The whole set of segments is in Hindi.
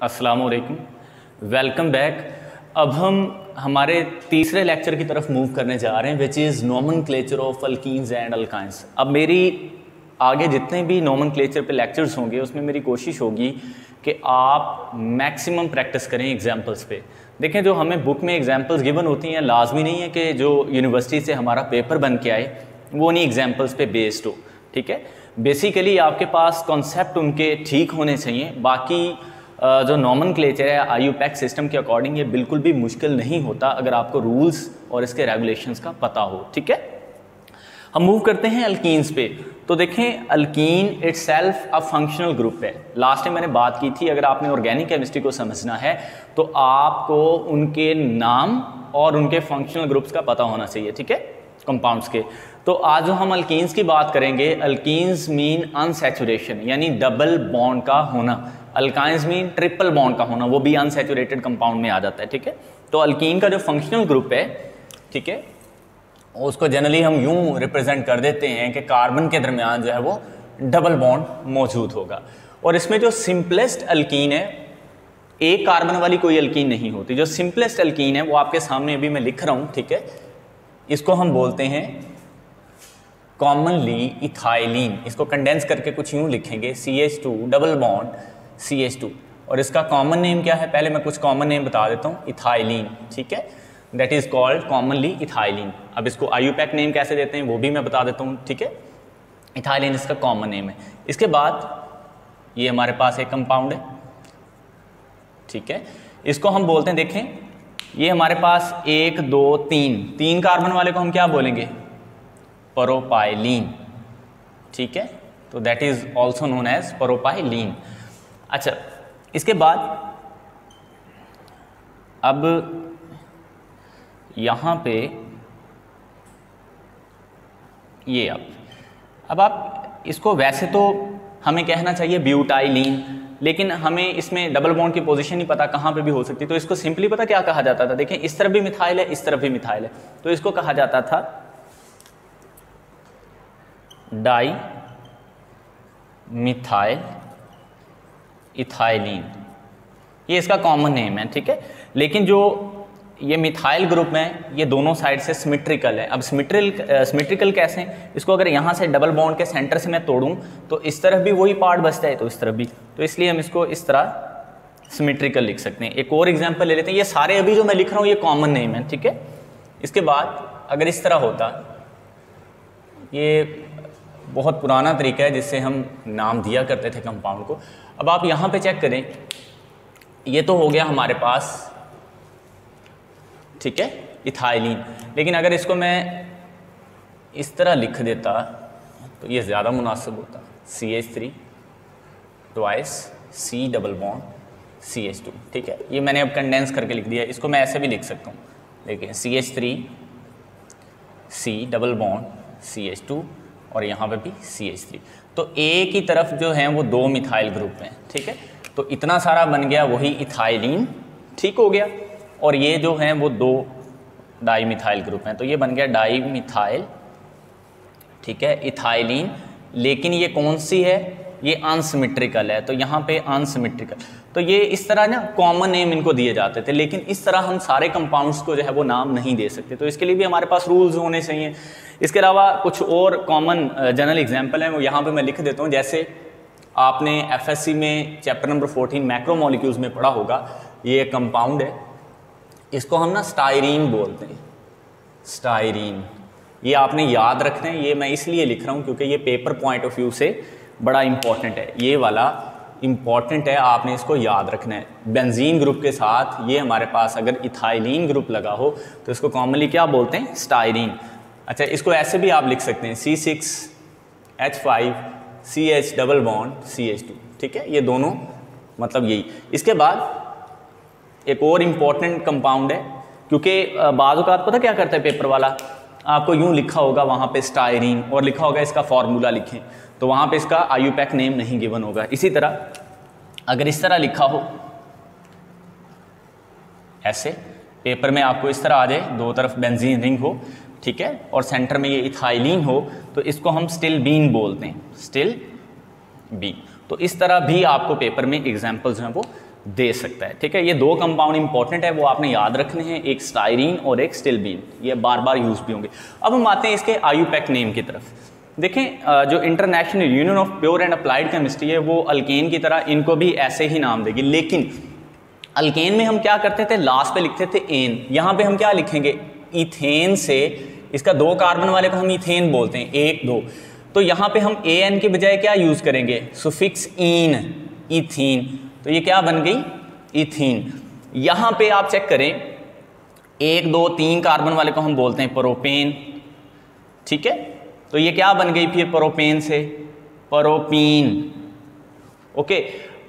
अस्सलाम वालेकुम, वेलकम बैक। अब हम हमारे तीसरे लेक्चर की तरफ मूव करने जा रहे हैं which is nomenclature of alkenes and alkynes. अब मेरी आगे जितने भी नोमेनक्लेचर पे लेक्चर्स होंगे उसमें मेरी कोशिश होगी कि आप मैक्सिमम प्रैक्टिस करें एग्जाम्पल्स पे। देखें, जो हमें बुक में एग्जाम्पल्स गिवन होती हैं लाजमी नहीं है कि जो यूनिवर्सिटी से हमारा पेपर बन के आए वो नहीं एग्जाम्पल्स पे बेस्ड हो। ठीक है, बेसिकली आपके पास कॉन्सेप्ट उनके ठीक होने चाहिए। बाकी जो नोमेनक्लेचर है IUPAC सिस्टम के अकॉर्डिंग ये बिल्कुल भी मुश्किल नहीं होता अगर आपको रूल्स और इसके रेगुलेशंस का पता हो। ठीक है, हम मूव करते हैं अल्कीन्स पे। तो देखें, alkyne itself a functional group है। लास्ट टाइम मैंने बात की थी, अगर आपने ऑर्गेनिक केमिस्ट्री को समझना है तो आपको उनके नाम और उनके फंक्शनल ग्रुप्स का पता होना चाहिए। ठीक है, कंपाउंड्स के। तो आज जो हम अल्कीन्स की बात करेंगे, अल्कीन्स मीन अनसैचुरेशन यानी डबल बॉन्ड का होना, अल्काइंस मीन ट्रिपल बॉन्ड का होना, वो भी अनसैचुरेटेड कंपाउंड में आ जाता है। ठीक है, तो अल्कीन का जो फंक्शनल ग्रुप है, ठीक है, उसको जनरली हम यूं रिप्रेजेंट कर देते हैं कि कार्बन के दरमियान जो है वो डबल बॉन्ड मौजूद होगा। और इसमें जो सिंपलेस्ट अल्कीन है, एक कार्बन वाली कोई अल्कीन नहीं होती। जो सिंपलेस्ट अल्कीन है वो आपके सामने अभी मैं लिख रहा हूं। ठीक है, इसको हम बोलते हैं कॉमनली इथाइलिन। इसको कंडेंस करके कुछ यूं लिखेंगे, CH2 डबल बॉन्ड CH2। और इसका कॉमन नेम क्या है, पहले मैं कुछ कॉमन नेम बता देता हूँ, इथाइलिन। ठीक है, that is called commonly ethylene. अब इसको IUPAC नेम कैसे देते हैं वो भी मैं बता देता हूँ। ठीक है, इथाइलिन इसका कॉमन नेम है। इसके बाद ये हमारे पास एक कंपाउंड है। ठीक है, इसको हम बोलते हैं, देखें ये हमारे पास 1 2 3 कार्बन वाले को हम क्या बोलेंगे, प्रोपाइलीन। ठीक है, तो that is also known as propylene. अच्छा, इसके बाद अब यहाँ पे ये अब आप इसको वैसे तो हमें कहना चाहिए ब्यूटाइलीन, लेकिन हमें इसमें डबल बॉन्ड की पोजीशन नहीं पता, कहाँ पे भी हो सकती। तो इसको सिंपली पता क्या कहा जाता था, देखें इस तरफ भी मिथाइल है, इस तरफ भी मिथाइल है, तो इसको कहा जाता था डाई मिथाइल इथाइलिन। ये इसका कॉमन नेम है। ठीक है, लेकिन जो ये मिथाइल ग्रुप में ये दोनों साइड से सिमेट्रिकल है। अब सिमेट्रिकल कैसे हैं, इसको अगर यहाँ से डबल बॉन्ड के सेंटर से मैं तोड़ूं तो इस तरफ भी वही पार्ट बचता है, तो इस तरफ भी, तो इसलिए हम इसको इस तरह सिमेट्रिकल लिख सकते हैं। एक और एग्जांपल ले लेते हैं। ये सारे अभी जो मैं लिख रहा हूँ ये कॉमन नेम है। ठीक है, इसके बाद अगर इस तरह होता, ये बहुत पुराना तरीका है जिससे हम नाम दिया करते थे कंपाउंड को। अब आप यहाँ पे चेक करें, ये तो हो गया हमारे पास, ठीक है, इथाइलिन। लेकिन अगर इसको मैं इस तरह लिख देता तो ये ज़्यादा मुनासिब होता, CH3 twice C double bond CH2। ठीक है, ये मैंने अब कंडेंस करके लिख दिया। इसको मैं ऐसे भी लिख सकता हूँ, देखिए CH3 C double bond CH2 और यहाँ पे भी CH3। तो एक ही तरफ जो है वो 2 मिथाइल ग्रुप हैं। ठीक है, तो इतना सारा बन गया वही इथाइलिन। ठीक हो गया, और ये जो हैं वो 2 डाई मिथाइल ग्रुप हैं, तो ये बन गया डाई मिथाइल। ठीक है, इथाइलिन। लेकिन ये कौन सी है, ये अनसिमेट्रिकल है, तो यहाँ पे अनसिमेट्रिकल। तो ये इस तरह ना कॉमन नेम इनको दिए जाते थे, लेकिन इस तरह हम सारे कंपाउंड्स को जो है वो नाम नहीं दे सकते। तो इसके लिए भी हमारे पास रूल्स होने चाहिए। इसके अलावा कुछ और कॉमन जनरल एग्जाम्पल हैं, वो यहाँ पे मैं लिख देता हूँ। जैसे आपने FSC में चैप्टर नंबर 14 मैक्रोमोलिक्यूल्स में पढ़ा होगा, ये एक कंपाउंड है, इसको हम ना स्टायरीन बोलते हैं, स्टायरीन। ये आपने याद रखना है, ये मैं इसलिए लिख रहा हूँ क्योंकि ये पेपर पॉइंट ऑफ व्यू से बड़ा इंपॉर्टेंट है। ये वाला इंपॉर्टेंट है, आपने इसको याद रखना है। बेंजीन ग्रुप के साथ ये हमारे पास अगर इथाइलिन ग्रुप लगा हो तो इसको कॉमनली क्या बोलते हैं, स्टायरीन। अच्छा, इसको ऐसे भी आप लिख सकते हैं C6H5CH डबल बॉन्ड CH2। ठीक है, ये दोनों मतलब यही। इसके बाद एक और इम्पॉर्टेंट कंपाउंड है, क्योंकि बाज़ औक़ात पता क्या करता है पेपर वाला, आपको यूं लिखा होगा वहाँ पे स्टायरीन और लिखा होगा इसका फार्मूला लिखें, तो वहाँ पे इसका IUPAC नेम नहीं गिवन होगा। इसी तरह अगर इस तरह लिखा हो, ऐसे पेपर में आपको इस तरह आ जाए, 2 तरफ बेंजीन रिंग हो, ठीक है, और सेंटर में ये इथाइलिन हो, तो इसको हम स्टिल बीन बोलते हैं, स्टिल बीन। तो इस तरह भी आपको पेपर में एग्जाम्पल्स हैं वो दे सकता है। ठीक है, ये दो कंपाउंड इंपॉर्टेंट है, वो आपने याद रखने हैं, एक स्टाइरीन और एक स्टिल्बीन, ये बार बार यूज भी होंगे। अब हम आते हैं इसके आईयूपैक नेम की तरफ। देखें जो international union of pure and applied chemistry है वो अल्केन की तरह इनको भी ऐसे ही नाम देगी, लेकिन अल्केन में हम क्या करते थे, लास्ट पे लिखते थे एन, यहाँ पे हम क्या लिखेंगे, इथेन से, इसका 2 कार्बन वाले को हम इथेन बोलते हैं, 1 2, तो यहाँ पे हम ए एन के बजाय क्या यूज करेंगे, सुफिक्स ईन, इथीन, तो ये क्या बन गई, इथीन। यहाँ पे आप चेक करें 1 2 3 कार्बन वाले को हम बोलते हैं प्रोपेन। ठीक है, तो ये क्या बन गई फिर प्रोपेन से प्रोपीन। ओके,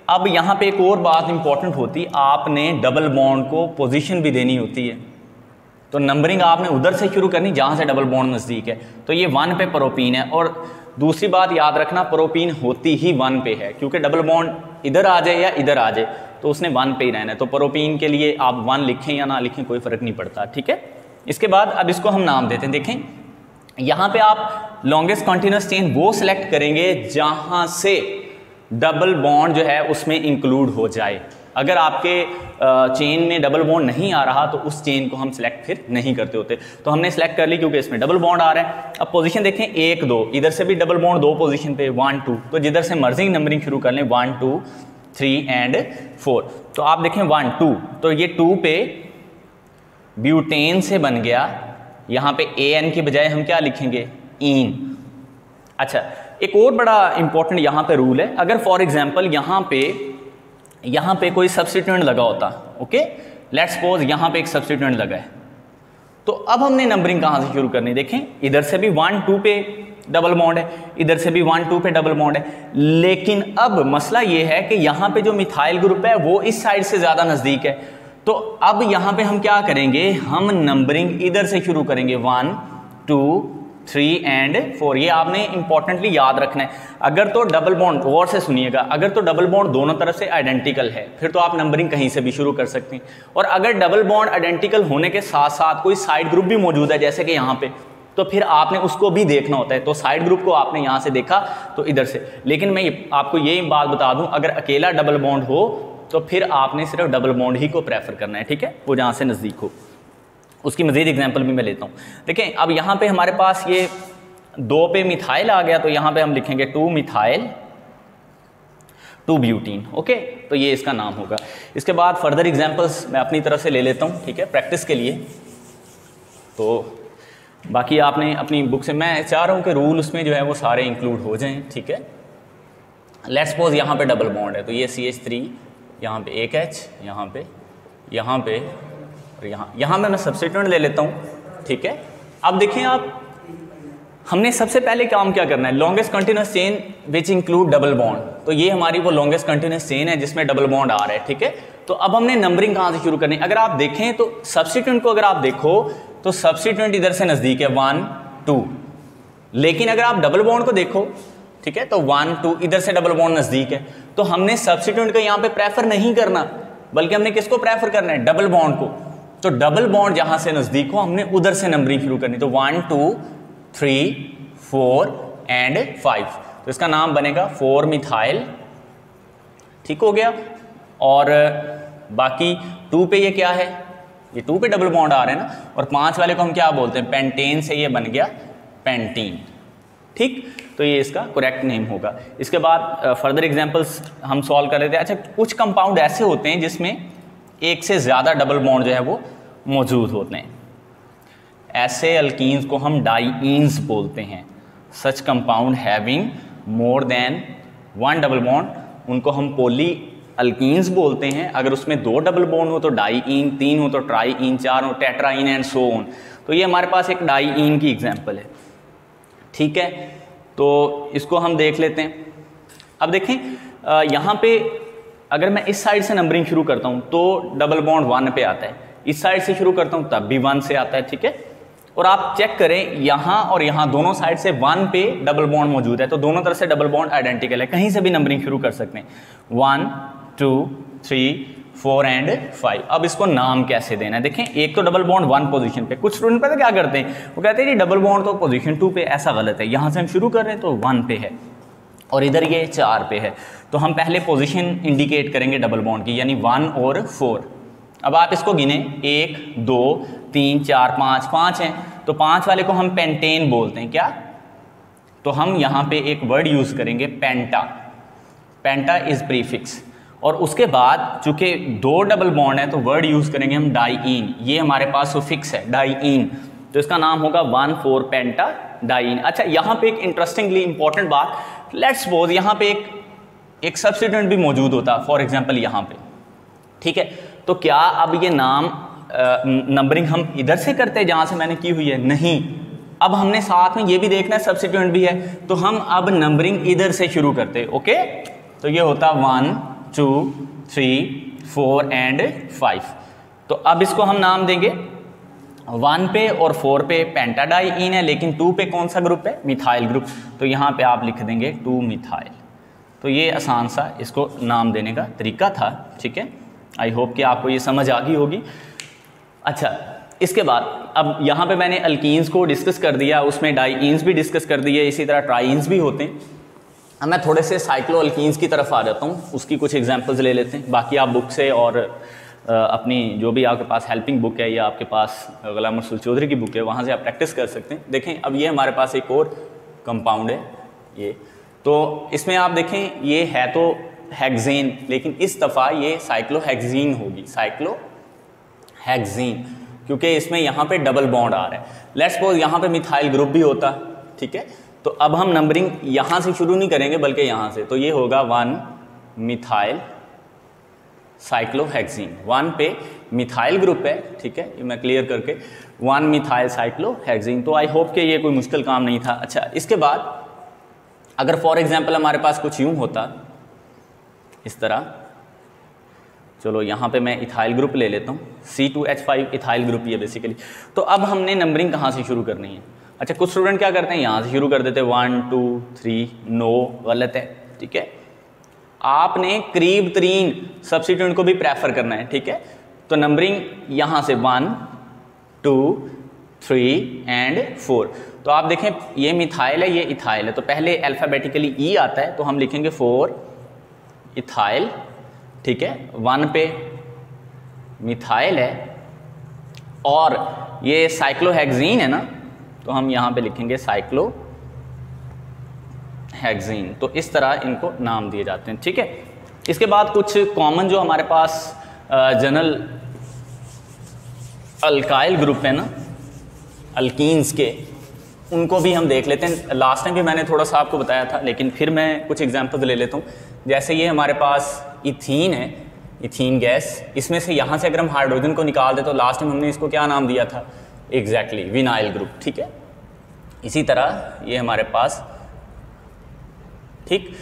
अब यहाँ पे एक और बात इंपॉर्टेंट होती, आपने डबल बॉन्ड को पोजीशन भी देनी होती है, तो नंबरिंग आपने उधर से शुरू करनी जहाँ से डबल बॉन्ड नज़दीक है, तो ये 1 पे प्रोपीन है। और दूसरी बात याद रखना, प्रोपीन होती ही 1 पे है, क्योंकि डबल बॉन्ड इधर आ जाए या इधर आ जाए तो उसने 1 पे ही रहना है, तो प्रोपीन के लिए आप 1 लिखें या ना लिखें कोई फ़र्क नहीं पड़ता। ठीक है, इसके बाद अब इसको हम नाम देते हैं। देखें यहाँ पे आप लॉन्गेस्ट कॉन्टिन्यूस चेन वो सिलेक्ट करेंगे जहाँ से डबल बॉन्ड जो है उसमें इंक्लूड हो जाए। अगर आपके चेन में डबल बॉन्ड नहीं आ रहा तो उस चेन को हम सिलेक्ट फिर नहीं करते होते, तो हमने सिलेक्ट कर ली क्योंकि इसमें डबल बॉन्ड आ रहा है। अब पोजीशन देखें 1 2, इधर से भी डबल बॉन्ड 2 पोजीशन पे, 1 2, तो जिधर से मर्जिंग नंबरिंग शुरू कर लें 1 2 3 एंड 4, तो आप देखें 1 2, तो ये 2 पे ब्यूटेन से बन गया, यहाँ पे ए एन की बजाय हम क्या लिखेंगे, ईन। अच्छा, एक और बड़ा इंपॉर्टेंट यहाँ पे रूल है, अगर फॉर एग्जांपल यहाँ पे कोई सब्स्टिट्यूएंट लगा होता, ओके, लेट्स सपोज यहाँ पे एक सब्स्टिट्यूएंट लगा है, तो अब हमने नंबरिंग कहाँ से शुरू करनी, देखें इधर से भी 1 2 पे डबल बॉन्ड है, इधर से भी 1 2 पे डबल बॉन्ड है, लेकिन अब मसला ये है कि यहाँ पे जो मिथाइल ग्रुप है वो इस साइड से ज़्यादा नज़दीक है, तो अब यहाँ पे हम क्या करेंगे, हम नंबरिंग इधर से शुरू करेंगे 1 2 3 एंड 4। ये आपने इंपॉर्टेंटली याद रखना है। अगर तो डबल बॉन्ड, गौर से सुनिएगा, अगर तो डबल बॉन्ड दोनों तरफ से आइडेंटिकल है फिर तो आप नंबरिंग कहीं से भी शुरू कर सकते हैं, और अगर डबल बॉन्ड आइडेंटिकल होने के साथ साथ कोई साइड ग्रुप भी मौजूद है जैसे कि यहाँ पे, तो फिर आपने उसको भी देखना होता है। तो साइड ग्रुप को आपने यहाँ से देखा तो इधर से, लेकिन मैं आपको ये बात बता दूँ, अगर अकेला डबल बॉन्ड हो तो फिर आपने सिर्फ डबल बॉन्ड ही को प्रेफर करना है। ठीक है, वो जहाँ से नज़दीक हो। उसकी मज़ीद एग्जांपल भी मैं लेता हूँ। देखें अब यहाँ पे हमारे पास ये 2 पे मिथाइल आ गया, तो यहाँ पे हम लिखेंगे 2 मिथाइल 2 ब्यूटीन। ओके, तो ये इसका नाम होगा। इसके बाद फर्दर एग्जांपल्स मैं अपनी तरफ से ले लेता हूँ, ठीक है, प्रैक्टिस के लिए। तो बाकी आपने अपनी बुक से, मैं चाह रहा हूँ कि रूल उसमें जो है वो सारे इंक्लूड हो जाएँ। ठीक है, लेट्स सपोज यहाँ पे डबल बॉन्ड है, तो ये CH3, यहाँ पे एक H, यहाँ पे और यहाँ पे मैं सब्स्टिट्यूएंट ले लेता हूँ। ठीक है, अब देखें आप, हमने सबसे पहले काम क्या करना है, longest continuous chain which include double bond, तो ये हमारी वो लॉन्गेस्ट कंटिन्यूस चेन है जिसमें डबल बॉन्ड आ रहा है। ठीक है, तो अब हमने नंबरिंग कहाँ से शुरू करनी है। अगर आप देखें तो सब्स्टिट्यूएंट को अगर आप देखो तो सब्स्टिट्यूएंट इधर से नज़दीक है 1 2, लेकिन अगर आप डबल बॉन्ड को देखो, ठीक है, तो 1 2 इधर से डबल बॉन्ड नज़दीक है, तो हमने सब्स्टिट्यूएंट को यहाँ पे प्रेफर नहीं करना, बल्कि हमने किसको प्रेफर करना है, डबल बॉन्ड को। तो डबल बॉन्ड जहाँ से नज़दीक हो हमने उधर से नंबरिंग शुरू करनी, तो 1 2 3 4 एंड 5, तो इसका नाम बनेगा 4 मिथाइल। ठीक हो गया, और बाकी 2 पे ये क्या है, ये 2 पे डबल बॉन्ड आ रहे हैं ना, और 5 वाले को हम क्या बोलते हैं, पेंटेन से ये बन गया पेंटीन। ठीक, तो ये इसका करेक्ट नेम होगा। इसके बाद फर्दर एग्जांपल्स हम सॉल्व कर लेते हैं। अच्छा, कुछ कंपाउंड ऐसे होते हैं जिसमें एक से ज़्यादा डबल बॉन्ड जो है वो मौजूद होते हैं, ऐसे अल्कीन्स को हम डाईईन्स बोलते हैं। Such compound having more than 1 double bond, उनको हम पॉली अल्कीन्स बोलते हैं। अगर उसमें 2 डबल बॉन्ड हो तो डाईईन, 3 हो तो ट्राईईन, 4 हो टेट्राईन एंड सो ऑन। तो ये हमारे पास एक डाईईन की एग्जांपल है। ठीक है, तो इसको हम देख लेते हैं। अब देखें यहाँ पे अगर मैं इस साइड से नंबरिंग शुरू करता हूँ तो डबल बॉन्ड 1 पे आता है, इस साइड से शुरू करता हूँ तब भी 1 से आता है। ठीक है, और आप चेक करें यहाँ और यहाँ दोनों साइड से 1 पे डबल बॉन्ड मौजूद है, तो दोनों तरफ से डबल बॉन्ड आइडेंटिकल है, कहीं से भी नंबरिंग शुरू कर सकते हैं, 1 2 3 4 एंड 5। अब इसको नाम कैसे देना है, देखें एक तो डबल बॉन्ड 1 पोजीशन पे, कुछ स्टूडेंट पता क्या करते हैं, वो कहते हैं जी डबल बॉन्ड तो पोजीशन 2 पे, ऐसा गलत है। यहाँ से हम शुरू कर रहे हैं तो 1 पे है, और इधर ये 4 पे है। तो हम पहले पोजीशन इंडिकेट करेंगे डबल बॉन्ड की, यानी 1 और 4। अब आप इसको गिने 1 2 3 4 5, 5 हैं, तो 5 वाले को हम पेंटेन बोलते हैं। क्या? तो हम यहाँ पे एक वर्ड यूज़ करेंगे पेंटा। पेंटा इज प्रीफिक्स। और उसके बाद चूंकि 2 डबल बॉन्ड है तो वर्ड यूज़ करेंगे हम डाईइन। ये हमारे पास सुफिक्स है डाईइन, तो इसका नाम होगा 1,4 पेंटा डाईइन। अच्छा, यहाँ पे एक इंटरेस्टिंगली इंपॉर्टेंट बात, लेट्स सपोज यहाँ पे एक सब्स्टिट्यूएंट भी मौजूद होता, फॉर एग्जांपल यहाँ पे, ठीक है। तो क्या अब ये नाम नंबरिंग हम इधर से करते हैं जहाँ से मैंने की हुई है? नहीं, अब हमने साथ में ये भी देखना है सब्स्टिट्यूएंट भी है, तो हम अब नंबरिंग इधर से शुरू करते हैं। ओके, तो ये होता 1 2 3 4 एंड 5। तो अब इसको हम नाम देंगे 1 पे और 4 पे पेंटाडाईइन है, लेकिन 2 पे कौन सा ग्रुप है? Methyl group. तो यहाँ पे आप लिख देंगे 2 मिथाइल। तो ये आसान सा इसको नाम देने का तरीका था, ठीक है। आई होप कि आपको ये समझ आ गई होगी। अच्छा, इसके बाद अब यहाँ पे मैंने अल्कीन्स को डिस्कस कर दिया, उसमें डाईइन्स भी डिस्कस कर दिए, इसी तरह ट्राइन्स भी होते हैं। अब मैं थोड़े से साइक्लो अल्कीन्स की तरफ आ जाता हूँ, उसकी कुछ एग्जांपल्स ले लेते हैं। बाकी आप बुक से और अपनी जो भी आपके पास हेल्पिंग बुक है या आपके पास गुलाम रसूल चौधरी की बुक है, वहाँ से आप प्रैक्टिस कर सकते हैं। देखें, अब ये हमारे पास एक और कंपाउंड है ये, तो इसमें आप देखें ये है तो हेक्सेन, लेकिन इस दफ़ा ये साइक्लोहेक्सीन होगी, साइक्लोहेक्सीन, क्योंकि इसमें यहाँ पे डबल बॉन्ड आ रहा है। लेट्स सपोज यहाँ पे मिथाइल ग्रुप भी होता, ठीक है। तो अब हम नंबरिंग यहाँ से शुरू नहीं करेंगे बल्कि यहाँ से, तो ये होगा 1 मिथाइल साइक्लोहेक्सीन। 1 पे मिथाइल ग्रुप है, ठीक है, ये मैं क्लियर करके 1 मिथाइल साइक्लोहेक्सीन। तो आई होप कि ये कोई मुश्किल काम नहीं था। अच्छा, इसके बाद अगर फॉर एग्जांपल हमारे पास कुछ यूँ होता इस तरह, चलो यहाँ पे मैं इथाइल ग्रुप ले लेता हूँ, C2H5 इथाइल ग्रुप ये बेसिकली। तो अब हमने नंबरिंग कहाँ से शुरू करनी है? अच्छा, कुछ स्टूडेंट क्या करते हैं, यहाँ से शुरू कर देते हैं 1 2 3, नो, गलत है, ठीक है। आपने करीब तरीन सब्स्टिट्यूएंट को भी प्रेफर करना है, ठीक है। तो नंबरिंग यहाँ से 1 2 3 एंड 4। तो आप देखें ये मिथाइल है, ये इथाइल है, तो पहले अल्फ़ाबेटिकली ई आता है, तो हम लिखेंगे 4 इथाइल, ठीक है। 1 पे मिथाइल है और ये साइक्लोहेक्सीन है ना, तो हम यहाँ पे लिखेंगे साइक्लोहेक्सीन। तो इस तरह इनको नाम दिए जाते हैं, ठीक है। इसके बाद कुछ कॉमन जो हमारे पास जनरल अल्काइल ग्रुप है ना अल्कीन्स के, उनको भी हम देख लेते हैं। लास्ट टाइम भी मैंने थोड़ा सा आपको बताया था, लेकिन फिर मैं कुछ एग्जांपल्स ले लेता हूँ। जैसे ये हमारे पास इथीन है, इथीन गैस, इसमें से यहाँ से अगर हम हाइड्रोजन को निकाल दें तो लास्ट टाइम हमने इसको क्या नाम दिया था? एग्जैक्टली विनाइल ग्रुप, ठीक है। इसी तरह ये हमारे पास, ठीक,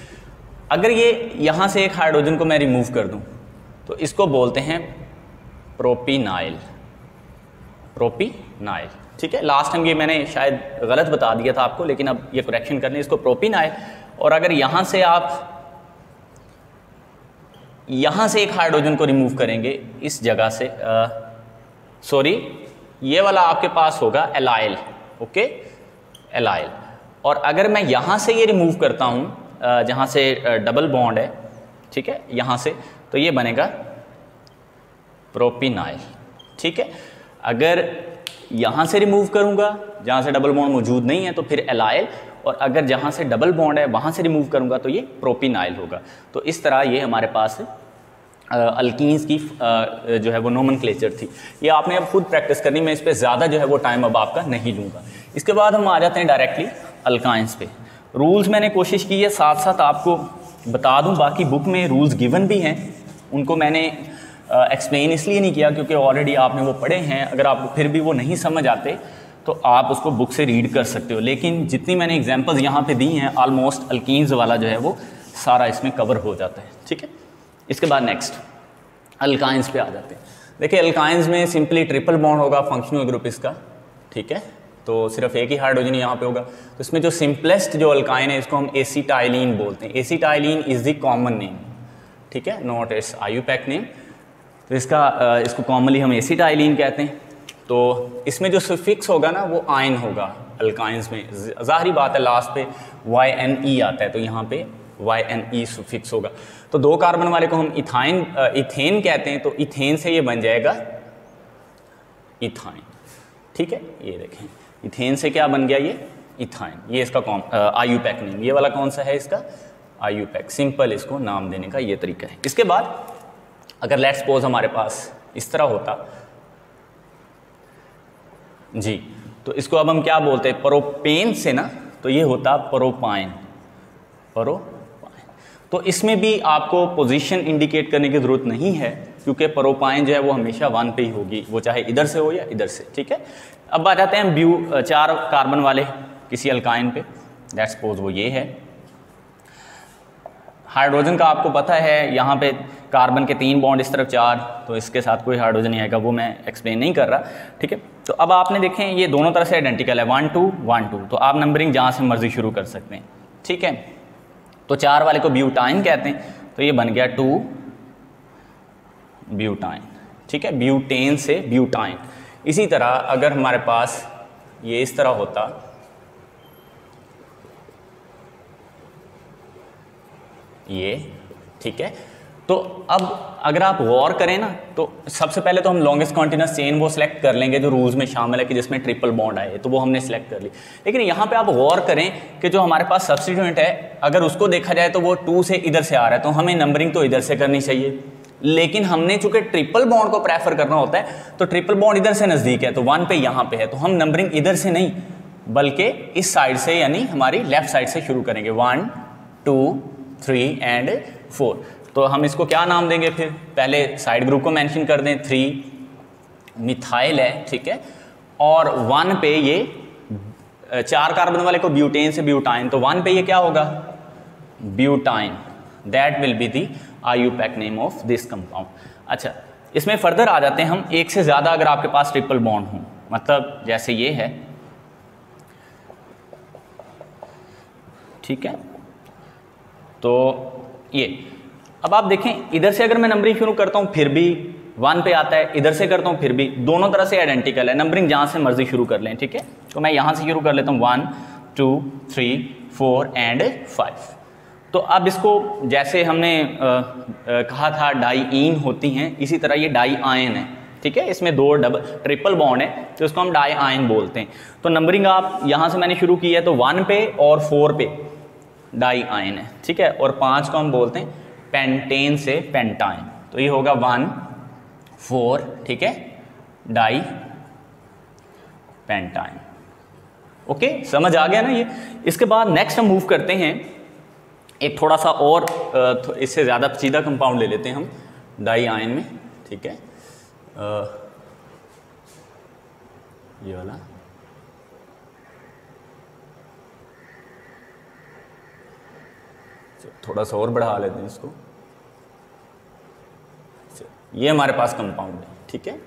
अगर ये यहाँ से एक हाइड्रोजन को मैं रिमूव कर दूँ तो इसको बोलते हैं प्रोपिनाइल, प्रोपिनाइल, ठीक है। लास्ट टाइम ये मैंने शायद गलत बता दिया था आपको, लेकिन अब ये करेक्शन करने, इसको प्रोपिनाइल। और अगर यहाँ से आप यहाँ से एक हाइड्रोजन को रिमूव करेंगे इस जगह से, सॉरी, ये वाला आपके पास होगा एलाइल, ओके, एलाइल। और अगर मैं यहाँ से ये रिमूव करता हूँ जहाँ से डबल बॉन्ड है, ठीक है, यहाँ से, तो ये बनेगा प्रोपिनाइल, ठीक है। अगर यहाँ से रिमूव करूँगा जहाँ से डबल बॉन्ड मौजूद नहीं है तो फिर एलाइल, और अगर जहाँ से डबल बॉन्ड है वहाँ से रिमूव करूँगा तो ये प्रोपिनाइल होगा। तो इस तरह ये हमारे पास अल्कीन्स की जो है वो नोमेनक्लेचर थी। ये आपने अब खुद प्रैक्टिस करनी, मैं इस पर ज़्यादा जो है वो टाइम अब आपका नहीं लूँगा। इसके बाद हम आ जाते हैं डायरेक्टली अल्काइंस पे। रूल्स मैंने कोशिश की है साथ साथ आपको बता दूं, बाकी बुक में रूल्स गिवन भी हैं, उनको मैंने एक्सप्लेन इसलिए नहीं किया क्योंकि ऑलरेडी आपने वो पढ़े हैं। अगर आपको फिर भी वो नहीं समझ आते तो आप उसको बुक से रीड कर सकते हो, लेकिन जितनी मैंने एग्जांपल्स यहाँ पे दी हैं ऑलमोस्ट अल्कीन्स वाला जो है वो सारा इसमें कवर हो जाता है, ठीक है। इसके बाद नेक्स्ट अल्काइंस पे आ जाते हैं। देखिए अल्काइंस में सिंपली ट्रिपल बॉन्ड होगा, फंक्शनल ग्रुप इसका, ठीक है, तो सिर्फ एक ही हाइड्रोजन यहाँ पे होगा। तो इसमें जो सिंपलेस्ट जो अल्काइन है इसको हम एसीटाइलिन बोलते हैं। Acetylene is the common name, ठीक है, नॉट इट्स आईयूपैक नेम। तो इसको कॉमनली हम एसीटाइलिन कहते हैं। तो इसमें जो सफिक्स होगा ना वो आयन होगा अल्काइंस में। ज़ाहिरी बात है लास्ट पे YNE आता है, तो यहाँ पे YNE सुफिक्स होगा। तो 2 कार्बन वाले को हम इथेन कहते हैं, तो इथेन से ये बन जाएगा इथाइन। ठीक है, ये देखें इथेन से क्या बन गया, ये इथाइन। ये इसका IUPAC नेम, ये वाला कौन सा है इसका IUPAC। सिंपल इसको नाम देने का ये तरीका है। इसके बाद अगर लेट्स सपोज हमारे पास इस तरह होता जी, तो इसको अब हम क्या बोलते हैं, प्रोपेन से ना, तो ये होता प्रोपाइन। तो इसमें भी आपको पोजीशन इंडिकेट करने की ज़रूरत नहीं है, क्योंकि प्रोपाइन जो है वो हमेशा 1 पे ही होगी, वो चाहे इधर से हो या इधर से। ठीक है, अब आ जाते हैं 4 कार्बन वाले किसी अल्काइन पे। लेट्स सपोज वो ये है। हाइड्रोजन का आपको पता है, यहाँ पे कार्बन के 3 बॉन्ड इस तरफ 4, तो इसके साथ कोई हाइड्रोजन नहीं आएगा, वो मैं एक्सप्लेन नहीं कर रहा। ठीक है, तो अब आपने देखें ये दोनों तरफ से आइडेंटिकल है, 1 2 1 2, तो आप नंबरिंग जहाँ से मर्जी शुरू कर सकते हैं। ठीक है, तो 4 वाले को ब्यूटाइन कहते हैं, तो ये बन गया 2 ब्यूटाइन। ठीक है, ब्यूटेन से ब्यूटाइन। इसी तरह अगर हमारे पास ये इस तरह होता, ये ठीक है, तो अब अगर आप गौर करें ना, तो सबसे पहले तो हम लॉन्गेस्ट कॉन्टिन्यूस चेन वो सिलेक्ट कर लेंगे जो रूल्स में शामिल है कि जिसमें ट्रिपल बॉन्ड आए, तो वो हमने सिलेक्ट कर ली। लेकिन यहाँ पे आप गौर करें कि जो हमारे पास सब्स्टिट्यूएंट है, अगर उसको देखा जाए तो वो 2 से इधर से आ रहा है, तो हमें नंबरिंग तो इधर से करनी चाहिए। लेकिन हमने चूंकि ट्रिपल बॉन्ड को प्रेफर करना होता है, तो ट्रिपल बॉन्ड इधर से नज़दीक है, तो 1 पे यहाँ पे है, तो हम नंबरिंग इधर से नहीं बल्कि इस साइड से, यानी हमारी लेफ्ट साइड से शुरू करेंगे। 1 2 3 एंड 4। तो हम इसको क्या नाम देंगे, फिर पहले साइड ग्रुप को मेंशन कर दें, 3 मिथाइल है। ठीक है, और 1 पे ये 4 कार्बन वाले को ब्यूटेन से ब्यूटाइन, तो 1 पे ये क्या होगा, butyne. That will be the IUPAC name of this compound. अच्छा, इसमें फर्दर आ जाते हैं हम, एक से ज़्यादा अगर आपके पास ट्रिपल बॉन्ड हो, मतलब जैसे ये है। ठीक है, तो ये अब आप देखें, इधर से अगर मैं नंबरिंग शुरू करता हूँ फिर भी 1 पे आता है, इधर से करता हूँ फिर भी, दोनों तरह से आइडेंटिकल है। नंबरिंग जहाँ से मर्जी शुरू कर लें। ठीक है, तो मैं यहाँ से शुरू कर लेता हूँ 1 2 3 4 एंड 5। तो अब इसको जैसे हमने कहा था डाईईन होती हैं, इसी तरह ये डाई आयन है। ठीक है, इसमें 2 ट्रिपल बॉन्ड है, तो इसको हम डाई आयन बोलते हैं। तो नंबरिंग आप यहाँ से मैंने शुरू की है, तो 1 पे और 4 पे डाई आयन है। ठीक है, और 5 को हम बोलते हैं पेंटेन से पेंटाइन, तो ये होगा 1 4। ठीक है, डाई पेंटाइन। ओके, समझ आ गया ना ये। इसके बाद नेक्स्ट हम मूव करते हैं, एक थोड़ा सा और इससे ज़्यादा सीधा कंपाउंड ले लेते हैं हम डाई आयन में। ठीक है, ये वाला थोड़ा सा और बढ़ा लेते हैं इसको। ये हमारे पास कंपाउंड है। ठीक है,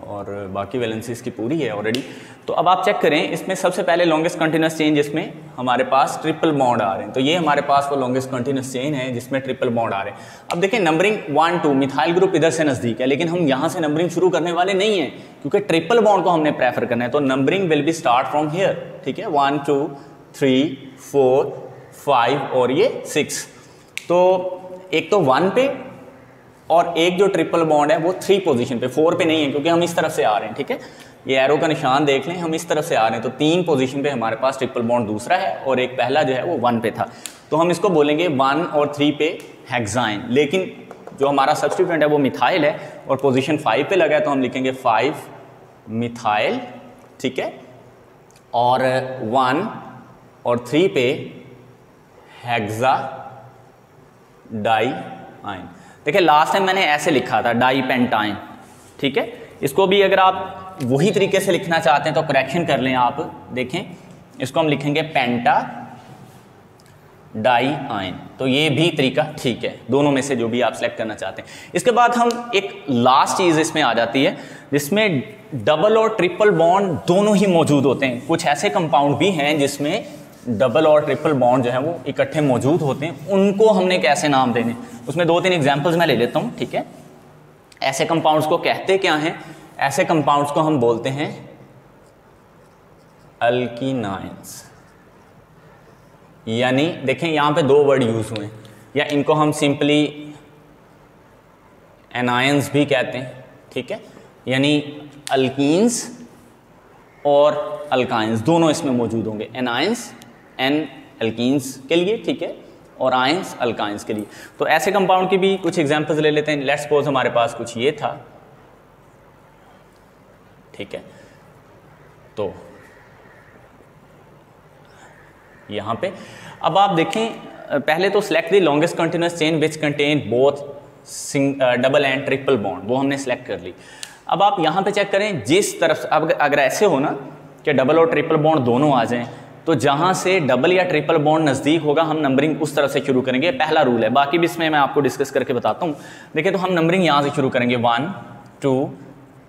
और बाकी वैलेंसी इसकी पूरी है ऑलरेडी। तो अब आप चेक करें, इसमें सबसे पहले लॉन्गेस्ट कंटिन्यूस चेन जिसमें हमारे पास ट्रिपल बॉन्ड आ रहे हैं, तो ये हमारे पास वो लॉन्गेस्ट कंटिन्यूस चेन है जिसमें ट्रिपल बॉन्ड आ रहे हैं। अब देखें नंबरिंग 1 2, मिथाइल ग्रुप इधर से नज़दीक है, लेकिन हम यहाँ से नंबरिंग शुरू करने वाले नहीं हैं, क्योंकि ट्रिपल बॉन्ड को हमने प्रेफर करना है। तो numbering will be start from here. ठीक है, 1 2 3 4 5 और ये 6। तो एक तो 1 पे, और एक जो ट्रिपल बॉन्ड है वो 3 पोजीशन पे, 4 पे नहीं है, क्योंकि हम इस तरफ से आ रहे हैं। ठीक है, ये एरो का निशान देख लें, हम इस तरफ से आ रहे हैं, तो 3 पोजीशन पे हमारे पास ट्रिपल बॉन्ड दूसरा है, और एक पहला जो है वो 1 पे था। तो हम इसको बोलेंगे 1 और 3 पे हेक्साइन। लेकिन जो हमारा सब्स्टिट्यूएंट है वो मिथाइल है, और पोजीशन 5 पे लगा है, तो हम लिखेंगे 5 मिथाइल। ठीक है, और 1 और 3 पे हेक्सा डाई आयन। देखिए लास्ट टाइम मैंने ऐसे लिखा था डाई पेंटाइन। ठीक है, इसको भी अगर आप वही तरीके से लिखना चाहते हैं तो करेक्शन कर लें आप। देखें, इसको हम लिखेंगे पेंटा डाई आयन। तो ये भी तरीका ठीक है, दोनों में से जो भी आप सेलेक्ट करना चाहते हैं। इसके बाद हम एक लास्ट चीज़ इसमें आ जाती है जिसमें डबल और ट्रिपल बॉन्ड दोनों ही मौजूद होते हैं। कुछ ऐसे कंपाउंड भी हैं जिसमें डबल और ट्रिपल बॉन्ड जो है वो इकट्ठे मौजूद होते हैं, उनको हमने कैसे नाम देने, उसमें 2-3 एग्जांपल्स मैं ले लेता हूँ। ठीक है, ऐसे कंपाउंड्स को कहते क्या हैं? ऐसे कंपाउंड्स को हम बोलते हैं अल्कीनाइंस। यानी देखें यहाँ पे दो वर्ड यूज़ हुए हैं, या इनको हम सिंपली एनायंस भी कहते हैं, ठीक है, यानी अल्कीन्स और अल्काइंस दोनों इसमें मौजूद होंगे। एनायंस एन अल्कीन्स के लिए, ठीक है, और आयंस अल्काइंस के लिए। तो ऐसे कंपाउंड की भी कुछ एग्जांपल्स ले लेते हैं। लेट्स सपोज हमारे पास कुछ ये था, ठीक है, तो यहाँ पे अब आप देखें, पहले तो select the longest continuous chain which contain both double and triple bond, वो हमने सेलेक्ट कर ली। अब आप यहाँ पे चेक करें, जिस तरफ से अब अगर ऐसे हो ना कि डबल और ट्रिपल बॉन्ड दोनों आ जाएं, तो जहाँ से डबल या ट्रिपल बॉन्ड नज़दीक होगा हम नंबरिंग उस तरफ से शुरू करेंगे। पहला रूल है, बाकी भी इसमें मैं आपको डिस्कस करके बताता हूँ। देखिए तो हम नंबरिंग यहाँ से शुरू करेंगे 1 2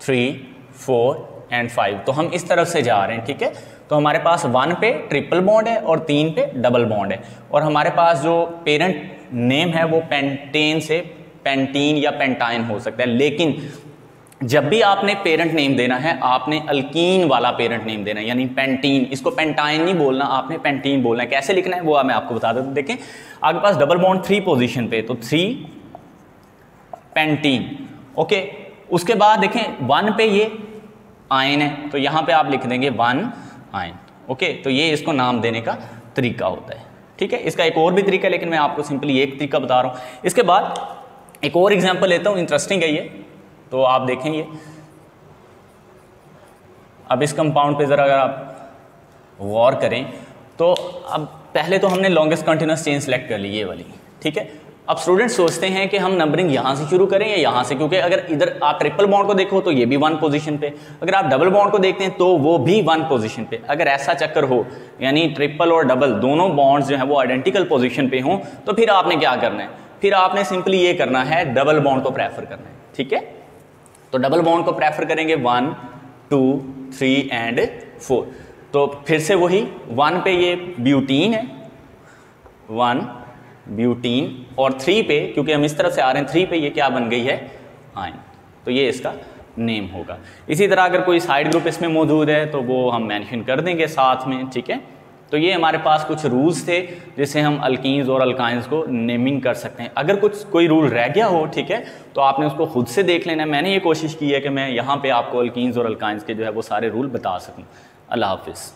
3 4 एंड 5, तो हम इस तरफ से जा रहे हैं, ठीक है। तो हमारे पास 1 पे ट्रिपल बॉन्ड है और 3 पे डबल बॉन्ड है, और हमारे पास जो पेरेंट नेम है वो पेंटेन से पेंटीन या पेंटाइन हो सकता है। लेकिन जब भी आपने पेरेंट नेम देना है, आपने अल्कीन वाला पेरेंट नेम देना है, यानी पेंटीन। इसको पेंटाइन नहीं बोलना, आपने पेंटीन बोलना है। कैसे लिखना है वो मैं आपको बता देता हूं। देखें आपके पास डबल बॉन्ड 3 पोजीशन पे, तो 3 पेंटीन, ओके। उसके बाद देखें 1 पे ये आयन है, तो यहाँ पे आप लिख देंगे 1 आयन, ओके। तो ये इसको नाम देने का तरीका होता है, ठीक है। इसका एक और भी तरीका है, लेकिन मैं आपको सिंपली एक तरीका बता रहा हूँ। इसके बाद एक और एग्जांपल लेता हूँ, इंटरेस्टिंग है ये, तो आप देखेंगे। अब इस कंपाउंड पे ज़रा अगर आप गौर करें, तो अब पहले तो हमने लॉन्गेस्ट कंटिन्यूअस चेन सेलेक्ट कर ली, ये वाली, ठीक है। अब स्टूडेंट सोचते हैं कि हम नंबरिंग यहाँ से शुरू करें या यहाँ से, क्योंकि अगर इधर आप ट्रिपल बॉन्ड को देखो तो ये भी 1 पोजीशन पे, अगर आप डबल बॉन्ड को देखते हैं तो वो भी 1 पोजीशन पे। अगर ऐसा चक्कर हो, यानी ट्रिपल और डबल दोनों बॉन्ड्स जो हैं वो आइडेंटिकल पोजीशन पे हों, तो फिर आपने क्या करना है, फिर आपने सिंपली ये करना है, डबल बॉन्ड को प्रेफर करना है, ठीक है। तो डबल बॉन्ड को प्रेफर करेंगे 1 2 3 एंड 4। तो फिर से वही 1 पे ये ब्यूटीन है, 1 ब्यूटीन, और 3 पे, क्योंकि हम इस तरफ से आ रहे हैं, 3 पे ये क्या बन गई है, आयन, तो ये इसका नेम होगा। इसी तरह अगर कोई साइड ग्रुप इसमें मौजूद है तो वो हम मेंशन कर देंगे साथ में, ठीक है। तो ये हमारे पास कुछ रूल्स थे जिससे हम अल्कीन्स और अल्काइंस को नेमिंग कर सकते हैं। अगर कोई रूल रह गया हो, ठीक है, तो आपने उसको खुद से देख लेना है। मैंने ये कोशिश की है कि मैं यहाँ पे आपको अल्कीन्स और अल्काइंस के जो है वो सारे रूल बता सकूँ। अल्लाह हाफिज़।